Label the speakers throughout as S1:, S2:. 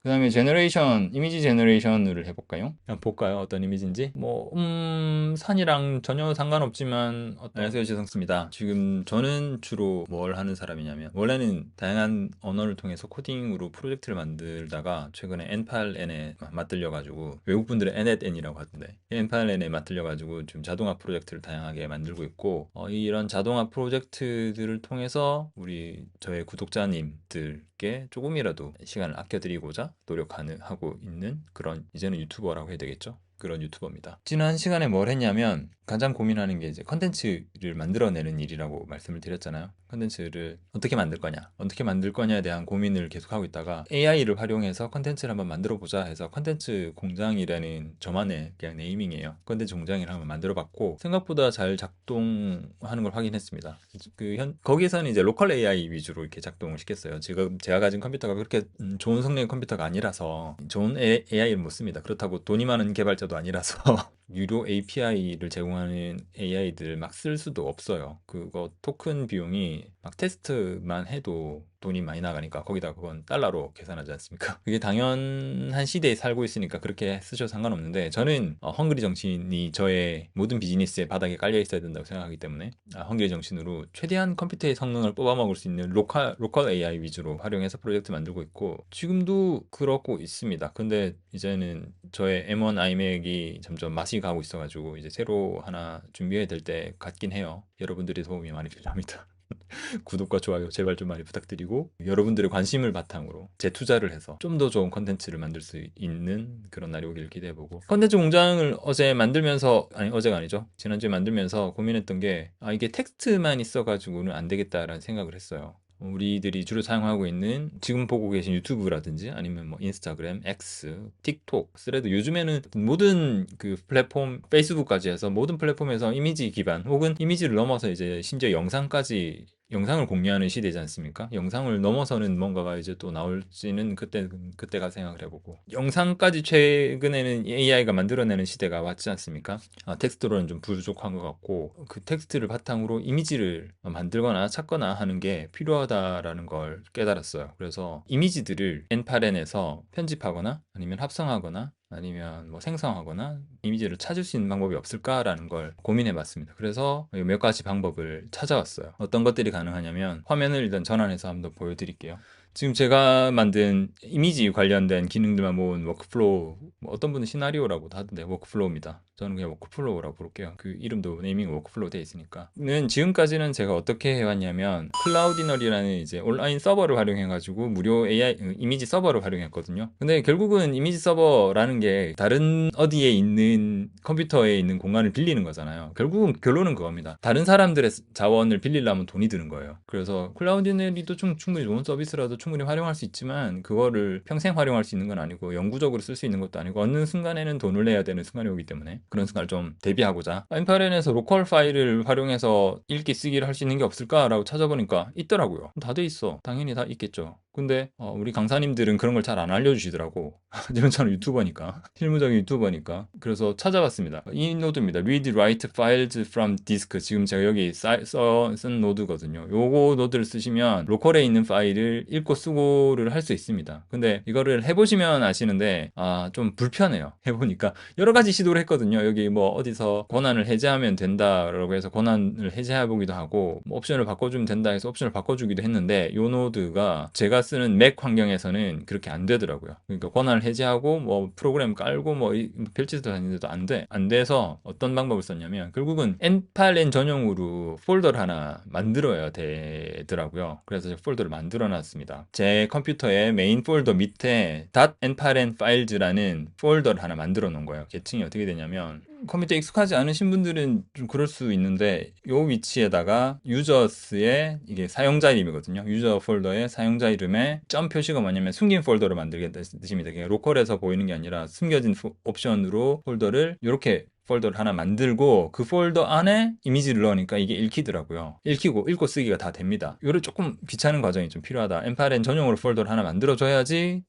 S1: 그 다음에 제너레이션, 이미지 제너레이션을 해볼까요? 그냥 볼까요? 어떤 이미지인지? 산이랑 전혀 상관없지만, 안녕하세요, 지성스입니다. 지금 저는 주로 뭘 하는 사람이냐면, 원래는 다양한 언어를 통해서 코딩으로 프로젝트를 만들다가, 최근에 N8N에 맞들려가지고, 외국분들은 N8N이라고 하던데, N8N에 맞들려가지고, 지금 자동화 프로젝트를 다양하게 만들고 있고, 이런 자동화 프로젝트들을 통해서, 저의 구독자님들께 조금이라도 시간을 아껴드리고자 노력하고 있는 그런 이제는 유튜버라고 해야 되겠죠? 그런 유튜버입니다. 지난 시간에 뭘 했냐면 가장 고민하는 게 이제 컨텐츠를 만들어내는 일이라고 말씀을 드렸잖아요. 컨텐츠를 어떻게 만들 거냐, 어떻게 만들 거냐에 대한 고민을 계속하고 있다가 AI를 활용해서 컨텐츠를 한번 만들어 보자 해서 컨텐츠 공장이라는 저만의 그냥 네이밍이에요. 컨텐츠 공장을 한번 만들어 봤고 생각보다 잘 작동하는 걸 확인했습니다. 거기서는 이제 로컬 AI 위주로 이렇게 작동을 시켰어요. 지금 제가 가진 컴퓨터가 그렇게 좋은 성능의 컴퓨터가 아니라서 좋은 AI를 못 씁니다. 그렇다고 돈이 많은 개발자도 아니라서 유료 API를 제공하는 AI들을 막 쓸 수도 없어요. 그거 토큰 비용이 막 테스트만 해도 돈이 많이 나가니까 거기다 그건 달러로 계산하지 않습니까? 그게 당연한 시대에 살고 있으니까 그렇게 쓰셔도 상관없는데 저는 헝그리 정신이 저의 모든 비즈니스의 바닥에 깔려 있어야 된다고 생각하기 때문에 헝그리 정신으로 최대한 컴퓨터의 성능을 뽑아먹을 수 있는 로컬 AI 위주로 활용해서 프로젝트 만들고 있고 지금도 그러고 있습니다. 근데 이제는 저의 M1 아이맥이 점점 맛이 가고 있어가지고 이제 새로 하나 준비해야 될 때 같긴 해요. 여러분들의 도움이 많이 필요합니다. 구독과 좋아요 제발 좀 많이 부탁드리고 여러분들의 관심을 바탕으로 재투자를 해서 좀 더 좋은 컨텐츠를 만들 수 있는 그런 날이 오길 기대해보고 컨텐츠 공장을 어제가 아니죠. 지난주에 만들면서 고민했던 게 이게 텍스트만 있어가지고는 안 되겠다라는 생각을 했어요. 우리들이 주로 사용하고 있는 지금 보고 계신 유튜브라든지 아니면 뭐 인스타그램, X, 틱톡, 스레드 요즘에는 모든 그 플랫폼 페이스북까지 해서 모든 플랫폼에서 이미지 기반 혹은 이미지를 넘어서 이제 심지어 영상을 공유하는 시대지 않습니까? 영상을 넘어서는 뭔가가 이제 또 나올지는 그때가 생각을 해보고 영상까지 최근에는 AI가 만들어내는 시대가 왔지 않습니까? 텍스트로는 좀 부족한 것 같고 그 텍스트를 바탕으로 이미지를 만들거나 찾거나 하는 게 필요하다라는 걸 깨달았어요. 그래서 이미지들을 N8N에서 편집하거나 아니면 합성하거나 아니면 뭐 생성하거나 이미지를 찾을 수 있는 방법이 없을까라는 걸 고민해 봤습니다. 그래서 몇 가지 방법을 찾아왔어요. 어떤 것들이 가능하냐면 화면을 일단 전환해서 한번 보여드릴게요. 지금 제가 만든 이미지 관련된 기능들만 모은 워크플로우, 뭐 어떤 분은 시나리오라고도 하던데 워크플로우입니다. 저는 그냥 워크플로우라고 부를게요. 그 이름도 네이밍 워크플로우 돼 있으니까. 지금까지는 제가 어떻게 해왔냐면 클라우디널이라는 이제 온라인 서버를 활용해가지고 무료 AI 이미지 서버를 활용했거든요. 근데 결국은 이미지 서버라는 게 다른 어디에 있는 컴퓨터에 있는 공간을 빌리는 거잖아요. 결국은 결론은 그겁니다. 다른 사람들의 자원을 빌리려면 돈이 드는 거예요. 그래서 클라우디널이 또 충분히 좋은 서비스라도 충분히 활용할 수 있지만 그거를 평생 활용할 수 있는 건 아니고 영구적으로 쓸 수 있는 것도 아니고 어느 순간에는 돈을 내야 되는 순간이 오기 때문에 그런 순간을 좀 대비하고자 인파렌에서 로컬 파일을 활용해서 읽기 쓰기를 할 수 있는 게 없을까라고 찾아보니까 있더라고요. 다 돼 있어. 당연히 다 있겠죠. 근데 우리 강사님들은 그런 걸 잘 안 알려주시더라고. 하지만 저는 유튜버니까 실무적인 유튜버니까 그래서 찾아봤습니다. 이 노드입니다. Read Write Files from Disk. 지금 제가 여기 쓴 노드거든요. 요거 노드를 쓰시면 로컬에 있는 파일을 읽고 쓰고를 할 수 있습니다. 근데 이거를 해보시면 아시는데 좀 불편해요. 해보니까 여러 가지 시도를 했거든요. 여기 뭐 어디서 권한을 해제하면 된다라고 해서 권한을 해제해보기도 하고 뭐 옵션을 바꿔주면 된다 해서 옵션을 바꿔주기도 했는데 요 노드가 제가 쓰는 맥 환경에서는 그렇게 안 되더라고요. 그러니까 권한을 해제하고 뭐 프로그램 깔고 뭐 별짓을 다니는데도 안 돼서 어떤 방법을 썼냐면 결국은 N8N 전용으로 폴더를 하나 만들어야 되더라고요. 그래서 폴더를 만들어 놨습니다. 제 컴퓨터의 메인 폴더 밑에 .n8n files라는 폴더를 하나 만들어 놓은 거예요. 계층이 어떻게 되냐면 컴퓨터에 익숙하지 않으신 분들은 좀 그럴 수 있는데 요 위치에다가 유저스의 이게 사용자 이름이거든요. 유저 폴더의 사용자 이름에 점 표시가 뭐냐면 숨긴 폴더를 만들겠다는 뜻입니다. 로컬에서 보이는 게 아니라 숨겨진 옵션으로 폴더를 이렇게 폴더를 하나 만들고 그 폴더 안에 이미지를 넣으니까 이게 읽히더라고요. 읽고 쓰기가 다 됩니다. 이런 조금 귀찮은 과정이 좀 필요하다. M8N 전용으로 폴더를 하나 만들어줘야지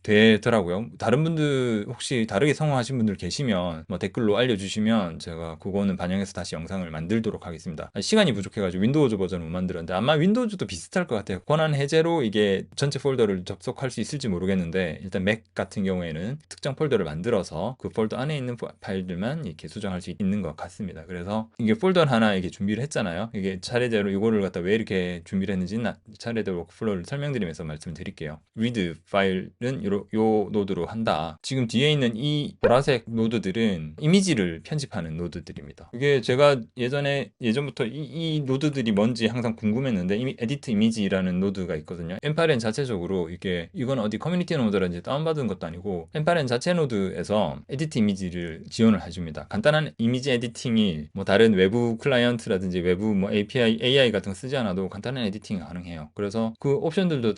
S1: 되더라고요. 다른 분들 혹시 다르게 성공하신 분들 계시면 뭐 댓글로 알려주시면 제가 그거는 반영해서 다시 영상을 만들도록 하겠습니다. 시간이 부족해가지고 윈도우즈 버전을 못 만들었는데 아마 윈도우즈도 비슷할 것 같아요. 권한 해제로 이게 전체 폴더를 접속할 수 있을지 모르겠는데 일단 맥 같은 경우에는 특정 폴더를 만들어서 그 폴더 안에 있는 파일들만 이렇게 수정할 수 있는 것 같습니다. 그래서 이게 폴더를 하나 이렇게 준비를 했잖아요. 이게 차례대로 이거를 갖다 왜 이렇게 준비를 했는지는 차례대로 워크플로우를 설명드리면서 말씀드릴게요. read 파일은 요 노드로 한다. 지금 뒤에 있는 이 보라색 노드들은 이미지를 편집하는 노드들입니다. 이게 제가 예전부터 이 노드들이 뭔지 항상 궁금했는데 에디트 이미지라는 노드가 있거든요. 엔파렌 자체적으로 이건 어디 커뮤니티 노드라든지 다운받은 것도 아니고 엔파렌 자체 노드에서 에디트 이미지를 지원을 해줍니다. 간단한 이미지 에디팅이 뭐 다른 외부 클라이언트라든지 외부 뭐 API, AI 같은 거 쓰지 않아도 간단한 에디팅이 가능해요. 그래서 그 옵션들도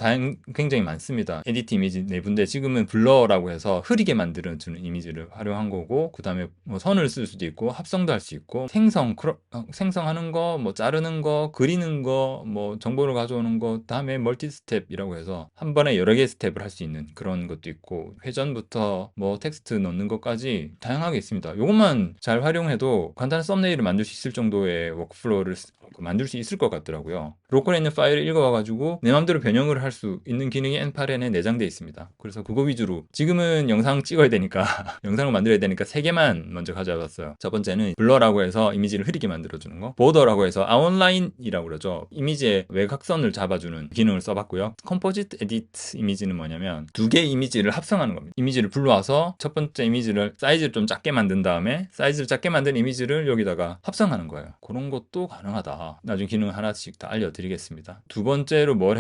S1: 굉장히 많습니다. 에디트 이미지 내부인데 지금은 블러라고 해서 흐리게 만들어주는 이미지를 활용한 거고 그 다음에 뭐 선을 쓸 수도 있고 합성도 할 수 있고 생성하는 거, 뭐 자르는 거, 그리는 거, 뭐 정보를 가져오는 거, 다음에 멀티 스텝이라고 해서 한 번에 여러 개의 스텝을 할 수 있는 그런 것도 있고 회전부터 뭐 텍스트 넣는 것까지 다양하게 있습니다. 이것만 잘 활용해도 간단한 썸네일을 만들 수 있을 정도의 워크플로우를 만들 수 있을 것 같더라고요. 로컬에 있는 파일을 읽어와가지고 내 마음대로 변형을 할 수 있는 기능이 엔파렌에 내장되어 있습니다. 그래서 그거 위주로 지금은 영상 찍어야 되니까 영상을 만들어야 되니까 3개만 먼저 가져와봤어요. 첫 번째는 블러라고 해서 이미지를 흐리게 만들어주는 거, 보더라고 해서 아웃라인이라고 그러죠. 이미지의 외곽선을 잡아주는 기능을 써봤고요. 컴포지트 에디트 이미지는 뭐냐면 2개의 이미지를 합성하는 겁니다. 이미지를 불러와서 첫 번째 이미지를 사이즈를 좀 작게 만든 다음에 사이즈를 작게 만든 이미지를 여기다가 합성하는 거예요. 그런 것도 가능하다. 나중에 기능 하나씩 다 알려드리겠습니다. 두 번째로 뭘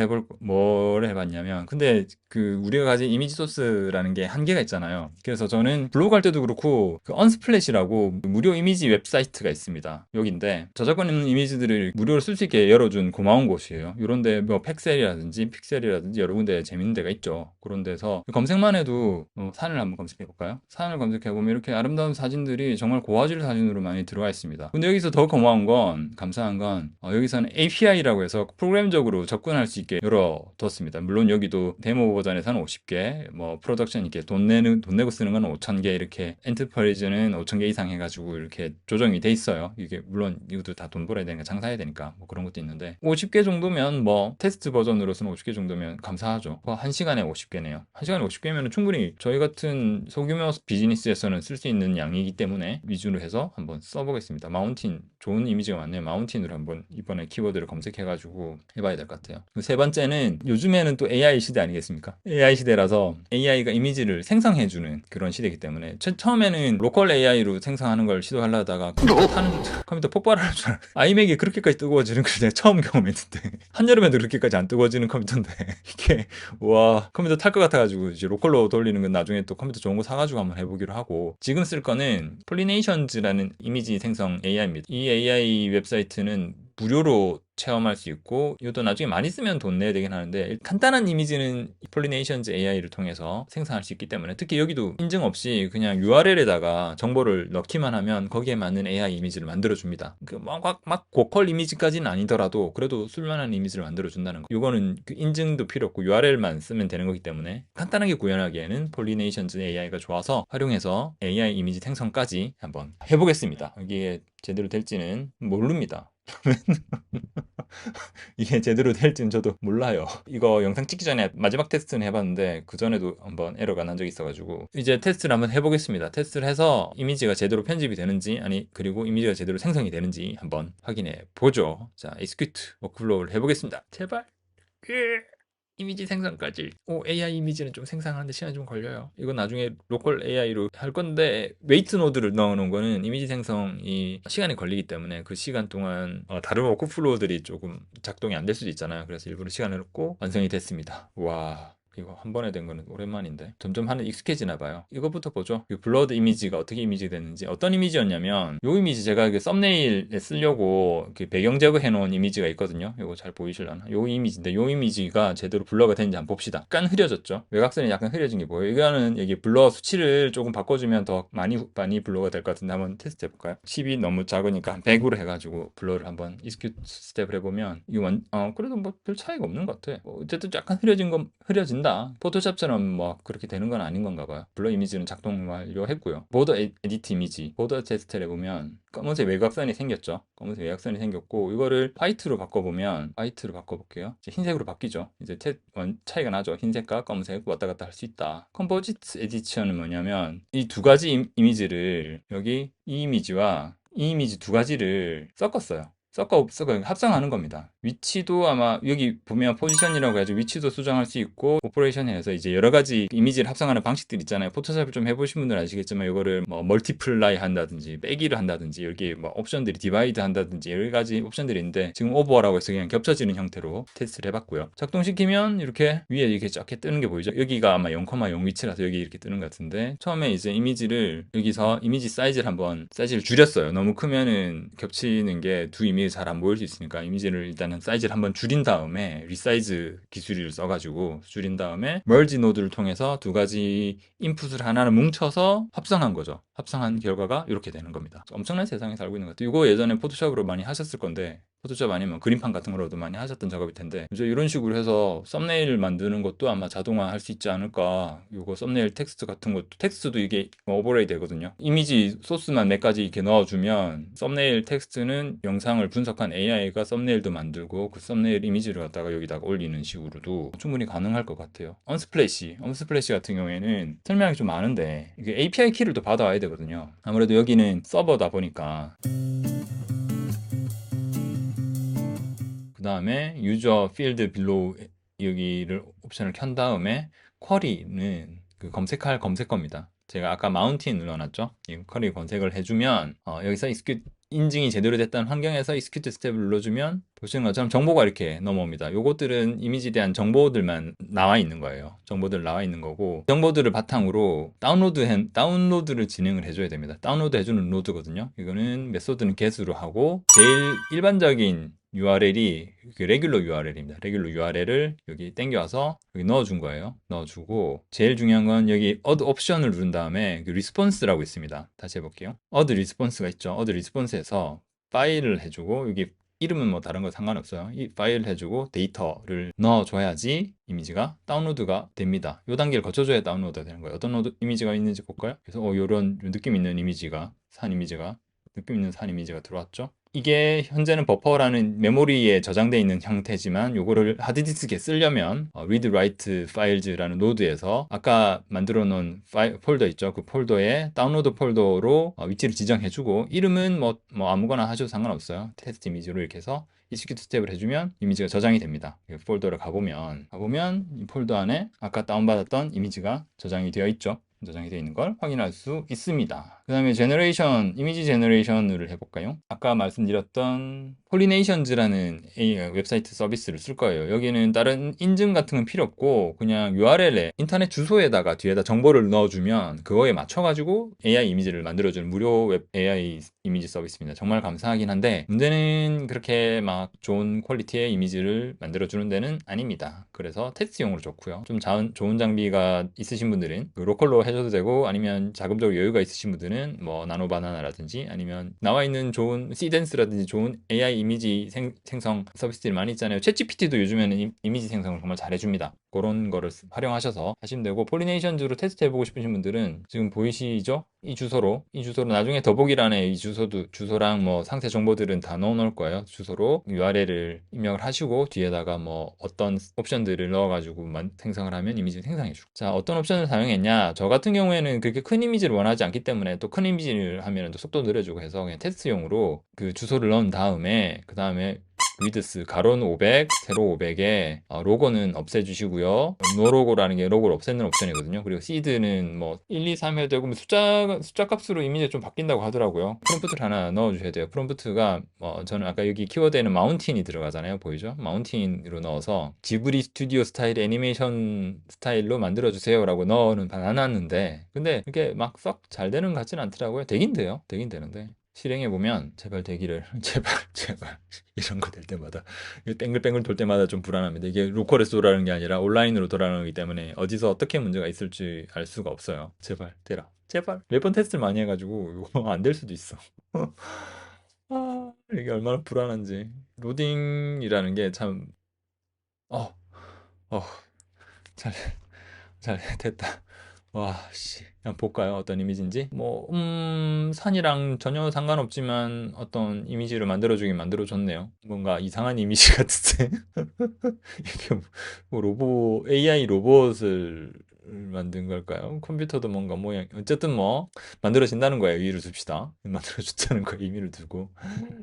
S1: 해봤냐면 근데 우리가 가진 이미지 소스라는 게 한계가 있잖아요. 그래서 저는 블로그 할 때도 그렇고 언스플래시라고 무료 이미지 웹사이트가 있습니다. 여기인데 저작권 있는 이미지들을 무료로 쓸 수 있게 열어준 고마운 곳이에요. 이런데 뭐 픽셀이라든지 여러 군데 재밌는 데가 있죠. 그런 데서 검색만 해도 산을 한번 검색해 볼까요? 산을 검색해 보면 이렇게 아름다운 사진들이 정말 고화질 사진으로 많이 들어와 있습니다. 근데 여기서 더 감사한 건 여기서는 API라고 해서 프로그램적으로 접근할 수 있게 열어뒀습니다. 물론 여기도 데모 버전에서는 50개, 뭐 프로덕션 이렇게 돈 내고 쓰는 건 5,000개 이렇게 엔터프라이즈는 5,000개 이상 해가지고 이렇게 조정이 돼 있어요. 이게 물론 이것도 다 돈 벌어야 되니까 장사해야 되니까 뭐 그런 것도 있는데 50개 정도면 뭐 테스트 버전으로서는 50개 정도면 감사하죠. 1시간에 50개네요. 1시간에 50개면 충분히 저희 같은 소규모 비즈니스에서는 쓸 수 있는 양이기 때문에 위주로 해서 한번 써보겠습니다. 마운틴 좋은 이미지가 많네요. 마운틴으로 한번 이번에 키워드를 검색해가지고 해봐야 될 것 같아요. 세 번째는 요즘에는 또 AI 시대 아니겠습니까? AI 시대라서 AI가 이미지를 생성해주는 그런 시대이기 때문에 처음에는 로컬 AI로 생성하는 걸 시도하려다가 컴퓨터 폭발할 줄 알았어요. 아이맥이 그렇게까지 뜨거워지는 걸 제가 처음 경험했는데 한여름에도 그렇게까지 안 뜨거워지는 컴퓨터인데 이게 와 컴퓨터 탈 것 같아가지고 이제 로컬로 돌리는 건 나중에 또 컴퓨터 좋은 거 사가지고 한번 해보기로 하고 지금 쓸 거는 폴리네이션즈라는 이미지 생성 AI입니다. 이 AI 웹사이트는 무료로 체험할 수 있고 이것도 나중에 많이 쓰면 돈 내야 되긴 하는데 간단한 이미지는 폴리네이션즈 AI를 통해서 생성할 수 있기 때문에 특히 여기도 인증 없이 그냥 URL에다가 정보를 넣기만 하면 거기에 맞는 AI 이미지를 만들어줍니다. 막 고퀄 이미지까지는 아니더라도 그래도 쓸만한 이미지를 만들어준다는 거. 이거는 인증도 필요 없고 URL만 쓰면 되는 거기 때문에 간단하게 구현하기에는 폴리네이션즈 AI가 좋아서 활용해서 AI 이미지 생성까지 한번 해보겠습니다. 이게 제대로 될지는 모릅니다. 이게 제대로 될지는 저도 몰라요. 이거 영상 찍기 전에 마지막 테스트는 해봤는데 그 전에도 한번 에러가 난 적이 있어가지고 이제 테스트를 한번 해보겠습니다. 테스트를 해서 이미지가 제대로 편집이 되는지 그리고 이미지가 제대로 생성이 되는지 한번 확인해 보죠. 자, execute 워크플로우를 해보겠습니다. 제발. 이미지 생성까지. AI 이미지는 좀 생성하는데 시간이 좀 걸려요. 이건 나중에 로컬 AI로 할 건데 웨이트 노드를 넣어놓은 거는 이미지 생성이 시간이 걸리기 때문에 그 시간 동안 다른 워크플로우들이 조금 작동이 안 될 수도 있잖아요. 그래서 일부러 시간을 놓고 완성이 됐습니다. 와. 이거 한 번에 된 거는 오랜만인데 점점 하는 익숙해지나 봐요. 이것부터 보죠. 블러드 이미지가 어떻게 이미지가 됐는지. 어떤 이미지였냐면 요 이미지 제가 썸네일에 쓰려고 배경 제거해 놓은 이미지가 있거든요. 이거 잘 보이실려나? 요 이미지인데 요 이미지가 제대로 블러가 되는지 한번 봅시다. 약간 흐려졌죠. 외곽선이 약간 흐려진 게 보여요. 이거는 여기 블러 수치를 조금 바꿔주면 더 많이 블러가 될 것 같은데 한번 테스트 해볼까요? 10이 너무 작으니까 한 100으로 해가지고 블러를 한번 익스큐트 스텝을 해보면 이거 그래도 뭐 별 차이가 없는 것 같아. 어쨌든 약간 흐려진 준다. 포토샵처럼 뭐 그렇게 되는 건 아닌 건가 봐요. 블러 이미지는 작동 완료했고요. 보더 에디트 이미지, 보더 테스트를 해보면 검은색 외곽선이 생겼죠. 검은색 외곽선이 생겼고 이거를 화이트로 바꿔보면 화이트로 바꿔볼게요. 이제 흰색으로 바뀌죠. 이제 차이가 나죠. 흰색과 검은색 왔다 갔다 할 수 있다. 컴포지트 에디션은 뭐냐면 이 두 가지 이미지를 여기 이 이미지와 이 이미지 두 가지를 섞었어요. 섞어 합성하는 겁니다. 위치도 아마 여기 보면 포지션이라고 해가지고 위치도 수정할 수 있고 오퍼레이션에서 이제 여러 가지 이미지를 합성하는 방식들 있잖아요. 포토샵을 좀 해보신 분들은 아시겠지만 이거를 뭐 멀티플라이 한다든지 빼기를 한다든지 여기 뭐 옵션들이 디바이드 한다든지 여러 가지 옵션들이 있는데 지금 오버라고 해서 그냥 겹쳐지는 형태로 테스트를 해봤고요. 작동시키면 이렇게 위에 이렇게 쫙 뜨는 게 보이죠? 여기가 아마 0,0 위치라서 여기 이렇게 뜨는 것 같은데 처음에 이제 이미지를 여기서 이미지 사이즈를 한번 사이즈를 줄였어요. 너무 크면은 겹치는 게 두 이미지 잘 안 보일 수 있으니까 이미지를 일단은 사이즈를 한번 줄인 다음에 리사이즈 기술을 써가지고 줄인 다음에 멀지 노드를 통해서 두 가지 인풋을 하나를 뭉쳐서 합성한 거죠. 합성한 결과가 이렇게 되는 겁니다. 엄청난 세상에 살고 있는 것 같아요. 이거 예전에 포토샵으로 많이 하셨을 건데 포토샵 아니면 그림판 같은 거로도 많이 하셨던 작업일 텐데 이제 이런 식으로 해서 썸네일 만드는 것도 아마 자동화 할 수 있지 않을까. 이거 썸네일 텍스트 같은 것도 텍스트도 이게 오버레이 되거든요. 이미지 소스만 몇 가지 이렇게 넣어주면 썸네일 텍스트는 영상을 분석한 AI가 썸네일도 만들고 그 썸네일 이미지를 갖다가 여기다가 올리는 식으로도 충분히 가능할 것 같아요. 언스플래시 같은 경우에는 설명이 좀 많은데 이게 API 키를 또 받아와야 되거든요. 아무래도 여기는 서버다 보니까 그 다음에 유저 필드 빌로우 여기를 옵션을 켠 다음에 쿼리는 그 검색할 검색어입니다. 제가 아까 마운틴 눌러놨죠. 이 쿼리 검색을 해주면 여기서 인증이 제대로 됐다는 환경에서 익스큐트 스텝을 눌러주면 보시는 것처럼 정보가 이렇게 넘어옵니다. 요것들은 이미지에 대한 정보들만 나와 있는 거예요. 정보들 나와 있는 거고 정보들을 바탕으로 다운로드를 진행을 해줘야 됩니다. 다운로드 해주는 로드거든요. 이거는 메소드는 get으로 하고 제일 일반적인 URL이 레귤러 URL입니다. 레귤러 URL을 여기 땡겨와서 여기 넣어준 거예요. 넣어주고 제일 중요한 건 여기 add 옵션을 누른 다음에 그 response라고 있습니다. 다시 해볼게요. add response가 있죠. add response에서 파일을 해주고 여기 이름은 뭐 다른 거 상관없어요. 이 파일 해주고 데이터를 넣어줘야지 이미지가 다운로드가 됩니다. 이 단계를 거쳐줘야 다운로드가 되는 거예요. 어떤 이미지가 있는지 볼까요? 그래서 이런 느낌 있는 이미지가 느낌 있는 산 이미지가 들어왔죠. 이게 현재는 버퍼라는 메모리에 저장되어 있는 형태지만 요거를 하드디스크에 쓰려면 read write files라는 노드에서 아까 만들어 놓은 폴더 있죠. 그 폴더에 다운로드 폴더로 위치를 지정해주고 이름은 뭐 아무거나 하셔도 상관없어요. 테스트 이미지로 이렇게 해서 execute 스텝을 해주면 이미지가 저장이 됩니다. 폴더를 가보면 이 폴더 안에 아까 다운받았던 이미지가 저장이 되어 있죠. 저장이 되어 있는 걸 확인할 수 있습니다. 그 다음에 이미지 제너레이션을 해볼까요? 아까 말씀드렸던 폴리네이션즈라는 웹사이트 서비스를 쓸 거예요. 여기는 다른 인증 같은 건 필요 없고 그냥 URL에 인터넷 주소에다가 뒤에다 정보를 넣어주면 그거에 맞춰가지고 AI 이미지를 만들어주는 무료 웹 AI 이미지 서비스입니다. 정말 감사하긴 한데 문제는 그렇게 막 좋은 퀄리티의 이미지를 만들어주는 데는 아닙니다. 그래서 테스트용으로 좋고요. 좀 좋은 장비가 있으신 분들은 그 로컬로 해줘도 되고 아니면 자금적 여유가 있으신 분들은 뭐 나노바나나라든지 아니면 나와 있는 좋은 시덴스라든지 좋은 AI 이미지 생성 서비스들이 많이 있잖아요. 챗GPT도 요즘에는 이미지 생성을 정말 잘해줍니다. 그런 거를 활용하셔서 하시면 되고 폴리네이션즈로 테스트 해보고 싶으신 분들은 지금 보이시죠? 이 주소로 나중에 더보기란에 이 주소랑 뭐 상세 정보들은 다 넣어놓을 거예요. 주소로 URL을 입력을 하시고 뒤에다가 뭐 어떤 옵션들을 넣어가지고 생성을 하면 이미지를 생성해 주고 자 어떤 옵션을 사용했냐 저 같은 경우에는 그렇게 큰 이미지를 원하지 않기 때문에 또 큰 이미지를 하면 또 속도 느려주고 해서 그냥 테스트용으로 그 주소를 넣은 다음에 그 다음에 위드스 가로는 500, 세로 500에 로고는 없애주시고요. 노로고라는 게 로고를 없애는 옵션이거든요. 그리고 시드는 뭐 1, 2, 3 해도 되고 뭐 숫자 값으로 이미지가 좀 바뀐다고 하더라고요. 프롬프트를 하나 넣어주셔야 돼요. 프롬프트가 저는 아까 여기 키워드에는 마운틴이 들어가잖아요. 보이죠? 마운틴으로 넣어서 지브리 스튜디오 스타일 애니메이션 스타일로 만들어주세요 라고 넣어는 놨는데 근데 이게 막 썩 잘 되는 것 같지는 않더라고요. 되긴 돼요. 되긴 되는데 실행해보면 제발 되기를 제발 이런 거 될 때마다 뱅글뱅글 돌 때마다 좀 불안합니다. 이게 로컬에서 돌아가는 게 아니라 온라인으로 돌아가는 거기 때문에 어디서 어떻게 문제가 있을지 알 수가 없어요. 제발 되라. 제발 몇 번 테스트를 많이 해가지고 이거 안 될 수도 있어. 이게 얼마나 불안한지 로딩이라는 게 참 어, 어, 잘, 잘 됐다. 와, 씨. 그냥 볼까요? 어떤 이미지인지? 뭐, 산이랑 전혀 상관없지만 어떤 이미지를 만들어주긴 만들어줬네요. 뭔가 이상한 이미지 같은데? 이게 뭐 AI 로봇을 만든 걸까요? 컴퓨터도 뭔가 모양, 어쨌든 뭐, 만들어진다는 거예요. 의의를 둡시다. 만들어줬다는 거에 의미를 두고.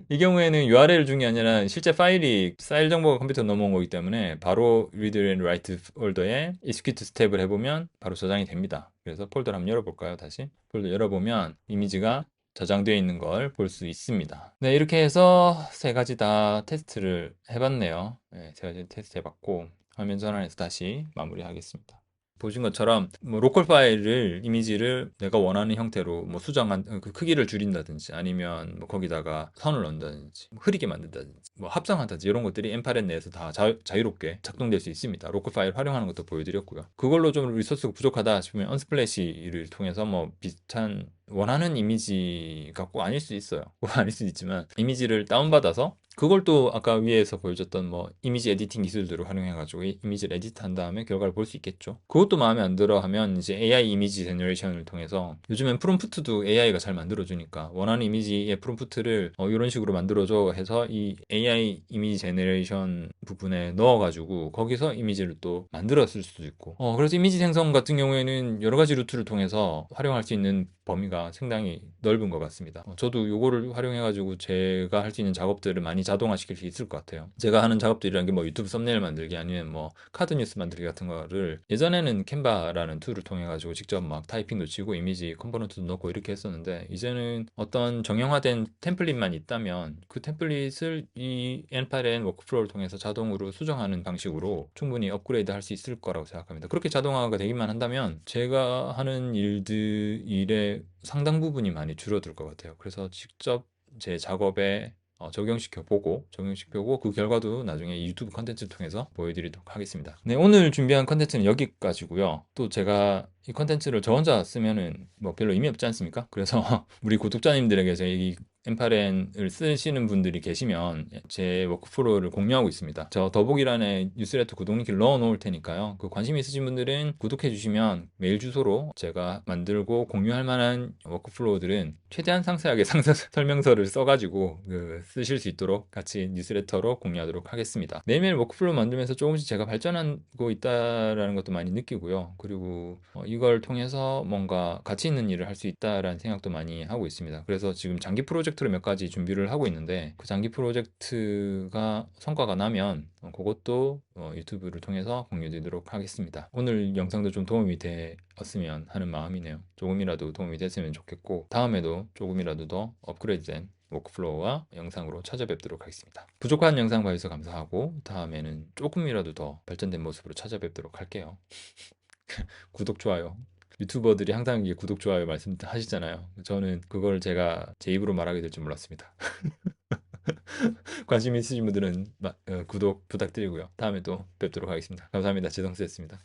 S1: 이 경우에는 URL 중이 아니라 실제 파일 정보가 컴퓨터에 넘어온 거기 때문에 바로 read and write 폴더에 execute 스텝을 해보면 바로 저장이 됩니다. 그래서 폴더를 한번 열어볼까요? 다시 폴더 열어보면 이미지가 저장되어 있는 걸 볼 수 있습니다. 네, 이렇게 해서 세 가지 다 테스트를 해봤네요. 네, 세 가지 테스트 해봤고 화면 전환해서 다시 마무리하겠습니다. 보신 것처럼 뭐 로컬 파일을 이미지를 내가 원하는 형태로 뭐 수정한 그 크기를 줄인다든지 아니면 뭐 거기다가 선을 넣는다든지 뭐 흐리게 만든다든지 뭐 합성한다든지 이런 것들이 엠파렛 내에서 다 자유롭게 작동될 수 있습니다. 로컬 파일 활용하는 것도 보여드렸고요. 그걸로 좀 리소스가 부족하다 싶으면 언스플래시를 통해서 뭐 비슷한 원하는 이미지가 꼭 아닐 수 있어요. 꼭 아닐 수 있지만 이미지를 다운받아서 그걸 또 아까 위에서 보여줬던 뭐 이미지 에디팅 기술들을 활용해가지고 이미지를 에디트한 다음에 결과를 볼 수 있겠죠. 그것도 마음에 안 들어 하면 이제 AI 이미지 제너레이션을 통해서 요즘엔 프롬프트도 AI가 잘 만들어주니까 원하는 이미지의 프롬프트를 이런 식으로 만들어줘 해서 이 AI 이미지 제너레이션 부분에 넣어가지고 거기서 이미지를 또 만들었을 수도 있고 그래서 이미지 생성 같은 경우에는 여러 가지 루트를 통해서 활용할 수 있는 범위가 상당히 넓은 것 같습니다. 저도 요거를 활용해가지고 제가 할 수 있는 작업들을 많이 자동화시킬 수 있을 것 같아요. 제가 하는 작업들이란 게 뭐 유튜브 썸네일 만들기 아니면 뭐 카드 뉴스 만들기 같은 거를 예전에는 캔바라는 툴을 통해 가지고 직접 막 타이핑도 치고 이미지 컴포넌트도 넣고 이렇게 했었는데 이제는 어떤 정형화된 템플릿만 있다면 그 템플릿을 이 N8N 워크플로우를 통해서 자동으로 수정하는 방식으로 충분히 업그레이드 할 수 있을 거라고 생각합니다. 그렇게 자동화가 되기만 한다면 제가 하는 일의 상당 부분이 많이 줄어들 것 같아요. 그래서 직접 제 작업에 적용시켜보고 그 결과도 나중에 유튜브 컨텐츠를 통해서 보여드리도록 하겠습니다. 네, 오늘 준비한 컨텐츠는 여기까지고요. 또 제가 이 컨텐츠를 저 혼자 쓰면은 뭐 별로 의미 없지 않습니까? 그래서 우리 구독자님들에게 제 이 엠파렌을 쓰시는 분들이 계시면 제 워크플로우를 공유하고 있습니다. 저 더보기란에 뉴스레터 구독 링크를 넣어 놓을 테니까요. 그 관심 있으신 분들은 구독해 주시면 메일 주소로 제가 만들고 공유할 만한 워크플로우들은 최대한 상세하게 설명서를 써가지고 쓰실 수 있도록 같이 뉴스레터로 공유하도록 하겠습니다. 매일매일 워크플로우 만들면서 조금씩 제가 발전하고 있다라는 것도 많이 느끼고요. 그리고 이걸 통해서 뭔가 가치 있는 일을 할 수 있다라는 생각도 많이 하고 있습니다. 그래서 지금 장기 프로젝트로 몇 가지 준비를 하고 있는데 그 장기 프로젝트가 성과가 나면 그것도 유튜브를 통해서 공유드리도록 하겠습니다. 오늘 영상도 좀 도움이 되었으면 하는 마음이네요. 조금이라도 도움이 됐으면 좋겠고 다음에도 조금이라도 더 업그레이드된 워크플로우와 영상으로 찾아뵙도록 하겠습니다. 부족한 영상 봐주셔서 감사하고 다음에는 조금이라도 더 발전된 모습으로 찾아뵙도록 할게요. 구독, 좋아요. 유튜버들이 항상 이게 구독, 좋아요 말씀하시잖아요. 저는 그걸 제가 제 입으로 말하게 될 줄 몰랐습니다. 관심 있으신 분들은 구독 부탁드리고요. 다음에 또 뵙도록 하겠습니다. 감사합니다. 지성스였습니다.